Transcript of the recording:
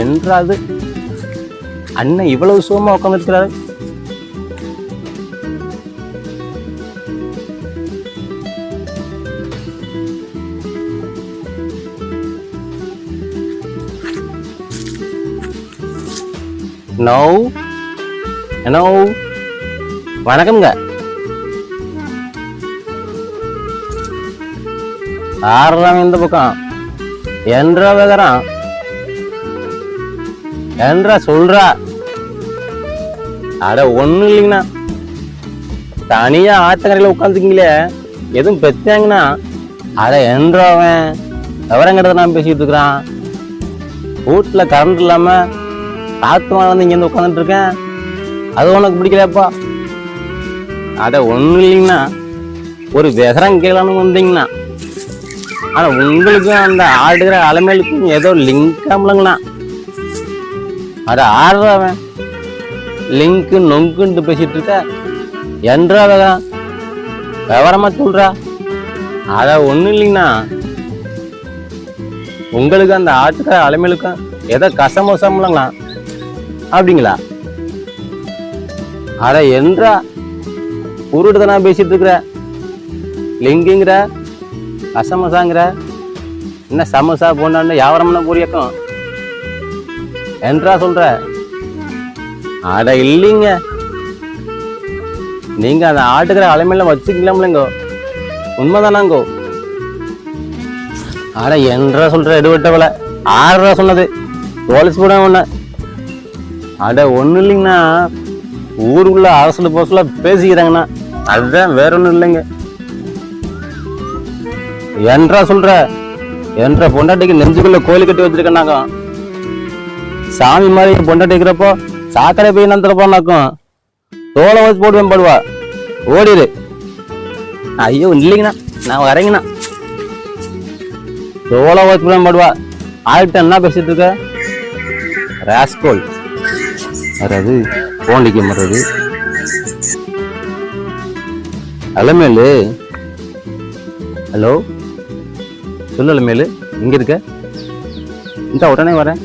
என்றாது அண்ணன் இவ்வளவு சுகமா உட்காந்துருக்கிறாரு. நோ நோ வணக்கம்ங்க. ஆறாம் இந்த பக்கம் என்றா வேகறான் என்றா சொல்றா. அட ஒண்ணு இல்லைங்கண்ணா, தனியா ஆத்தங்கரையில உட்காந்துருக்கீங்களே, எதுவும் பெத்தாங்கன்னா அட என்றவன் விவரங்கிறத நான் பேசிட்டு இருக்கிறான். வீட்டுல கரண்ட் இல்லாம காத்து வந்து இங்க இருந்து உட்காந்துட்டு இருக்கேன், அது உனக்கு பிடிக்கலப்பா. அட ஒண்ணு இல்லைங்கண்ணா, ஒரு விவரம் கேட்கலான்னு வந்தீங்கண்ணா. ஆனா உங்களுக்கும் அந்த ஆடுகிற அலைமையிலுக்கும் ஏதோ லிங்க் ஆகலங்கண்ணா. அட ஆடுறவன் லிங்க் நொங்குன்னு பேசிட்டு இருக்க என்றாவதா விவரமா சொல்றா. அத ஒண்ணும் இல்லைங்கண்ணா, உங்களுக்கு அந்த ஆட்டுக்கிற அலைமையிலுக்கும் ஏதோ கசமோசம்லங்களா அப்படிங்களா? அட என்றா உருடுதனா பேசிட்டு இருக்கிற, லிங்குங்கிற கசமசாங்கிற, என்ன சமோசா போண்டான்னு வியாபாரம்னா புரியக்கும் என்றா சொல்ற. அட இல்லைங்க, நீங்க அந்த ஆட்டுக்கிற அலைமையில வச்சுக்கலாம்லங்கோ, உண்மைதானாங்கோ. அட என்றா சொல்ற எடுவிட்டவள 6 ரூபா சொன்னது போலீஸ் போட ஒண்ணு. அட ஒண்ணு இல்லைங்கண்ணா, ஊருக்குள்ள அரசு போஸ்ல பேசிக்கிறாங்கண்ணா, அதுதான் வேற ஒண்ணும் இல்லைங்க. என்றா சொல்ற என்ற பொண்டாட்டிக்கு நெஞ்சுக்குள்ள கோயில் கட்டி வச்சிருக்கேன்னாங்க. சாமி மாதிரி பொண்டாட்டி இருக்கிறப்போ சாக்கடை போய் நந்தர போனாக்கும் தோலை வச்சு போடுவேன் படுவா, ஓடிடு. ஐயோ இல்லைங்கண்ணா, நான் வரேங்கண்ணா. தோலை வச்சு போடுவேன் படுவா. ஆகிட்ட என்ன பேசிட்டு இருக்க ராஸ்கோல்? வராது போண்டிக்கு மறது அலமேலு. ஹலோ சொல்லு அலமேலு, எங்க இருக்க? இந்த உடனே வரேன்.